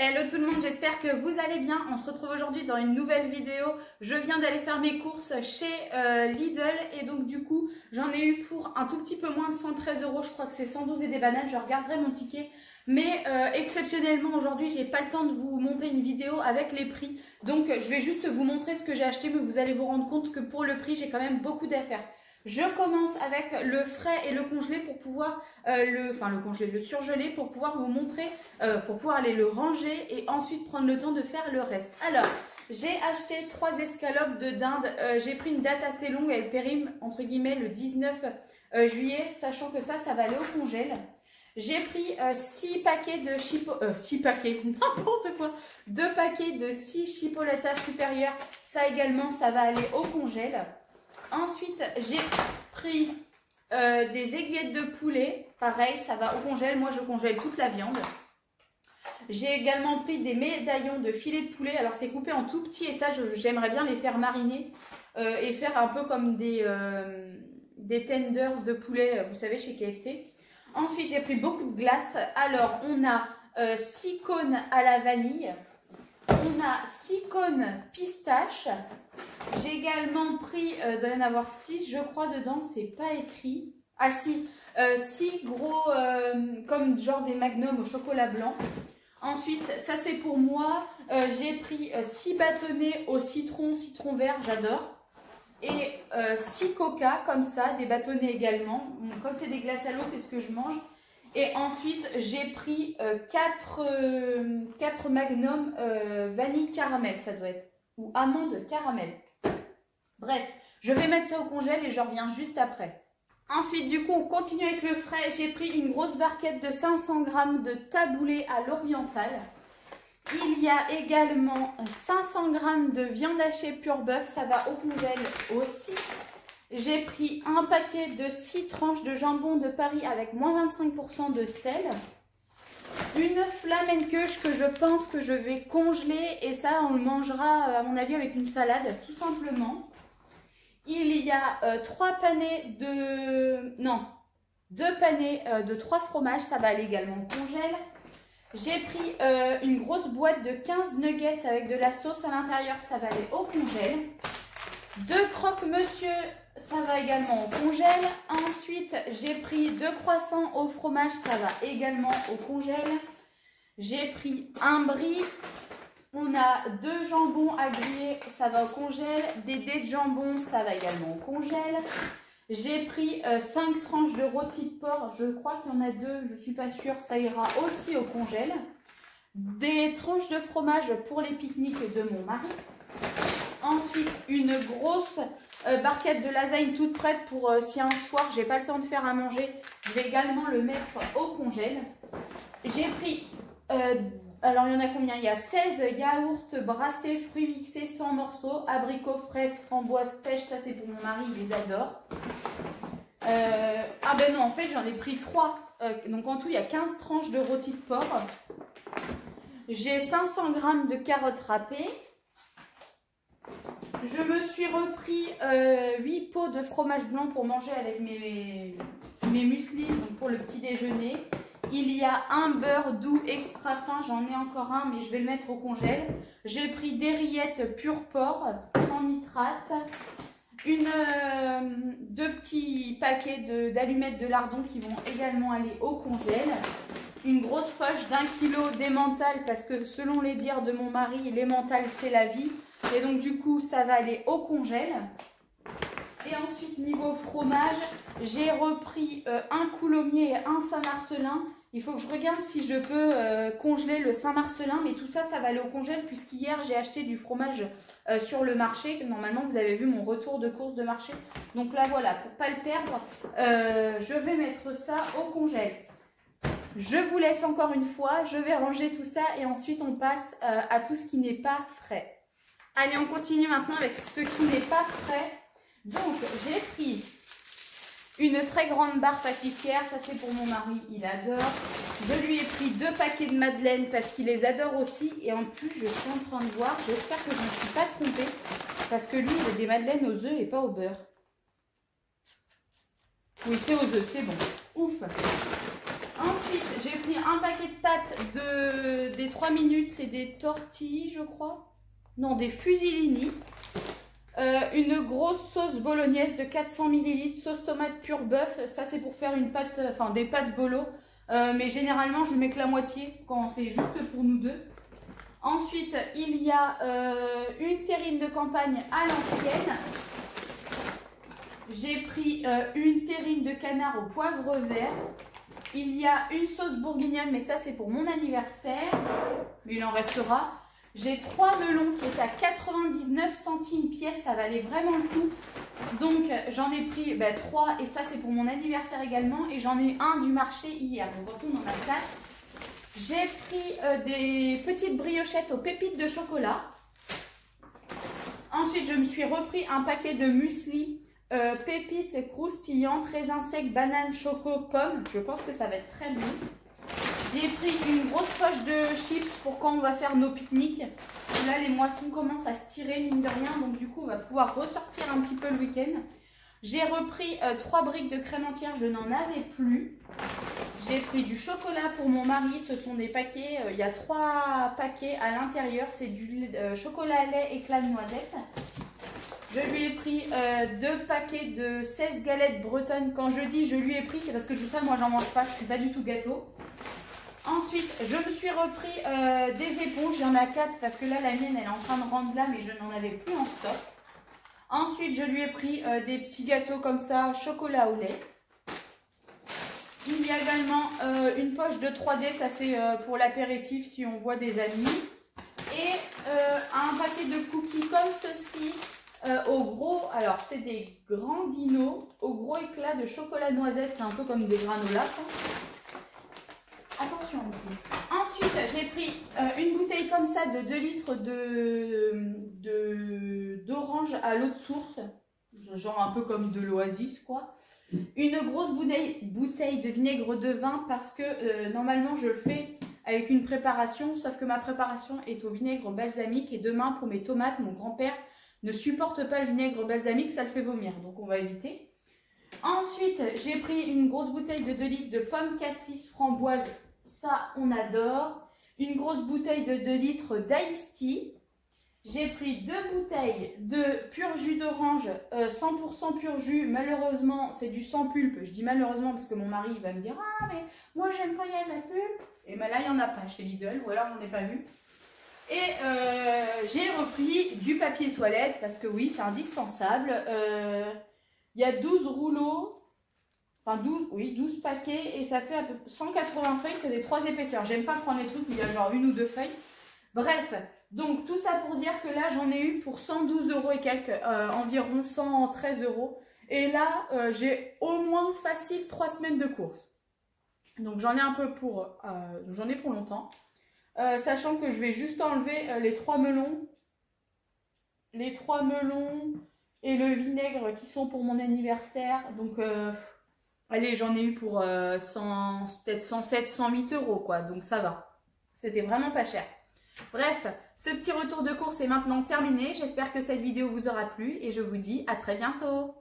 Hello tout le monde, j'espère que vous allez bien. On se retrouve aujourd'hui dans une nouvelle vidéo. Je viens d'aller faire mes courses chez Lidl et donc du coup j'en ai eu pour un tout petit peu moins de 113 €. Je crois que c'est 112 et des bananes, je regarderai mon ticket. Mais exceptionnellement aujourd'hui j'ai pas le temps de vous montrer une vidéo avec les prix. Donc je vais juste vous montrer ce que j'ai acheté, mais vous allez vous rendre compte que pour le prix j'ai quand même beaucoup d'affaires. Je commence avec le frais et le congelé pour pouvoir, le surgelé pour pouvoir vous montrer, pour pouvoir aller le ranger et ensuite prendre le temps de faire le reste. Alors, j'ai acheté 3 escalopes de dinde. J'ai pris une date assez longue, elle périme entre guillemets le 19 juillet, sachant que ça va aller au congèle. J'ai pris 6 paquets de n'importe quoi, 2 paquets de 6 chipolatas supérieures. Ça également, ça va aller au congèle. Ensuite, j'ai pris des aiguillettes de poulet. Pareil, ça va au congèle. Moi, je congèle toute la viande. J'ai également pris des médaillons de filet de poulet. Alors, c'est coupé en tout petit et ça, j'aimerais bien les faire mariner et faire un peu comme des tenders de poulet, vous savez, chez KFC. Ensuite, j'ai pris beaucoup de glace. Alors, on a 6 cônes à la vanille. On a 6 cônes pistache. J'ai également pris, il doit y en avoir 6 je crois dedans, c'est pas écrit. Ah si, 6 gros comme genre des magnums au chocolat blanc. Ensuite, ça c'est pour moi, j'ai pris 6 bâtonnets au citron vert, j'adore. Et 6 coca comme ça, des bâtonnets également. Comme c'est des glaces à l'eau, c'est ce que je mange. Et ensuite, j'ai pris 4 magnums vanille caramel, ça doit être. Ou amande caramel. Bref, je vais mettre ça au congèle et je reviens juste après. Ensuite, du coup, on continue avec le frais. J'ai pris une grosse barquette de 500 g de taboulé à l'oriental. Il y a également 500 g de viande hachée pur bœuf, ça va au congèle aussi. J'ai pris un paquet de 6 tranches de jambon de Paris avec moins 25% de sel. Une flamenqueuche que je pense que je vais congeler et ça on le mangera à mon avis avec une salade tout simplement. Il y a 2 panais de 3 fromages, ça va aller également au congèle. J'ai pris une grosse boîte de 15 nuggets avec de la sauce à l'intérieur, ça va aller au congèle. 2 croque-monsieur, ça va également au congèle. Ensuite, j'ai pris 2 croissants au fromage, ça va également au congèle. J'ai pris un brie. On a 2 jambons à griller, ça va au congèle. Des dés de jambon, ça va également au congèle. J'ai pris 5 tranches de rôti de porc. Je crois qu'il y en a 2, je ne suis pas sûre. Ça ira aussi au congèle. Des tranches de fromage pour les pique-niques de mon mari. Ensuite, une grosse barquette de lasagne toute prête pour si un soir j'ai pas le temps de faire à manger. Je vais également le mettre au congèle. J'ai pris, alors il y en a combien? Il y a 16 yaourts brassés, fruits mixés, 100 morceaux, abricots, fraises, framboises, pêche. Ça c'est pour mon mari, il les adore. Ah ben non, en fait j'en ai pris 3. Donc en tout il y a 15 tranches de rôti de porc. J'ai 500 g de carottes râpées. Je me suis repris 8 pots de fromage blanc pour manger avec mes mueslis, donc pour le petit déjeuner. Il y a un beurre doux extra fin, j'en ai encore un mais je vais le mettre au congèle. J'ai pris des rillettes pur porc, sans nitrate. 2 petits paquets d'allumettes de lardon qui vont également aller au congèle. Une grosse poche d'1 kg d'emmental parce que selon les dires de mon mari, l'emmental c'est la vie. Et donc du coup ça va aller au congèle. Et ensuite niveau fromage, j'ai repris un coulommiers et un Saint-Marcelin. Il faut que je regarde si je peux congeler le Saint-Marcelin, mais tout ça, ça va aller au congèle puisqu'hier j'ai acheté du fromage sur le marché. Normalement vous avez vu mon retour de course de marché. Donc là voilà, pour pas le perdre, je vais mettre ça au congèle. Je vous laisse encore une fois, je vais ranger tout ça et ensuite on passe à tout ce qui n'est pas frais. Allez, on continue maintenant avec ce qui n'est pas frais. Donc, j'ai pris une très grande barre pâtissière. Ça, c'est pour mon mari, il adore. Je lui ai pris 2 paquets de madeleines parce qu'il les adore aussi. Et en plus, je suis en train de voir, j'espère que je ne me suis pas trompée. Parce que lui, il veut des madeleines aux œufs et pas au beurre. Oui, c'est aux œufs, c'est bon. Ouf. Ensuite, j'ai pris pris un paquet de pâtes des 3 minutes, c'est des tortilles je crois. Non, des fusilini. Une grosse sauce bolognaise de 400 ml, sauce tomate pur bœuf. Ça c'est pour faire une pâte, enfin des pâtes bolo. Mais généralement je mets que la moitié quand c'est juste pour nous deux. Ensuite il y a une terrine de campagne à l'ancienne. J'ai pris une terrine de canard au poivre vert. Il y a une sauce bourguignonne, mais ça c'est pour mon anniversaire. Mais il en restera. J'ai 3 melons qui étaient à 99 centimes pièce, ça valait vraiment le coup. Donc j'en ai pris 3 et ça c'est pour mon anniversaire également. Et j'en ai un du marché hier, donc en tout on en a 4. J'ai pris des petites briochettes aux pépites de chocolat. Ensuite je me suis repris un paquet de muesli pépites croustillantes, raisins secs, bananes, choco, pommes. Je pense que ça va être très bon. J'ai pris une grosse poche de chips pour quand on va faire nos pique-niques. Là, les moissons commencent à se tirer, mine de rien. Donc, du coup, on va pouvoir ressortir un petit peu le week-end. J'ai repris 3 briques de crème entière. Je n'en avais plus. J'ai pris du chocolat pour mon mari. Ce sont des paquets. Il y a 3 paquets à l'intérieur. C'est du chocolat lait éclat de noisette. Je lui ai pris 2 paquets de 16 galettes bretonnes. Quand je dis je lui ai pris, c'est parce que tout ça, moi, j'en mange pas. Je suis pas du tout gâteau. Ensuite, je me suis repris des éponges, il y en a 4 parce que là, la mienne, elle est en train de rendre là, mais je n'en avais plus en stock. Ensuite, je lui ai pris des petits gâteaux comme ça, chocolat au lait. Il y a également une poche de 3D, ça c'est pour l'apéritif si on voit des amis. Et un paquet de cookies comme ceci, au gros, alors c'est des grands dinos, au gros éclat de chocolat noisette, c'est un peu comme des granolas. Attention. Ensuite, j'ai pris une bouteille comme ça de 2 litres d'orange à l'eau de source. Genre un peu comme de l'Oasis, quoi. Une grosse bouteille de vinaigre de vin parce que normalement, je le fais avec une préparation. Sauf que ma préparation est au vinaigre balsamique. Et demain, pour mes tomates, mon grand-père ne supporte pas le vinaigre balsamique. Ça le fait vomir. Donc, on va éviter. Ensuite, j'ai pris une grosse bouteille de 2 litres de pommes cassis framboise. Ça, on adore. Une grosse bouteille de 2 litres d'Ice Tea. J'ai pris 2 bouteilles de pur jus d'orange, 100% pur jus. Malheureusement, c'est du sans pulpe. Je dis malheureusement parce que mon mari il va me dire « Ah, mais moi j'aime quand il y a de la pulpe. » Et ben là, il n'y en a pas chez Lidl, ou alors j'en ai pas vu. Et j'ai repris du papier toilette parce que oui, c'est indispensable. Il y a 12 rouleaux. Enfin 12 paquets et ça fait à peu près 180 feuilles, c'est des 3 épaisseurs. J'aime pas prendre les trucs où il y a genre 1 ou 2 feuilles. Bref, donc tout ça pour dire que là j'en ai eu pour 112 € et quelques, environ 113 €. Et là j'ai au moins facile 3 semaines de courses. Donc j'en ai un peu pour, j'en ai pour longtemps. Sachant que je vais juste enlever les 3 melons. Les 3 melons et le vinaigre qui sont pour mon anniversaire. Donc... allez, j'en ai eu pour peut-être 107, 108 € quoi, donc ça va. C'était vraiment pas cher. Bref, ce petit retour de course est maintenant terminé. J'espère que cette vidéo vous aura plu et je vous dis à très bientôt.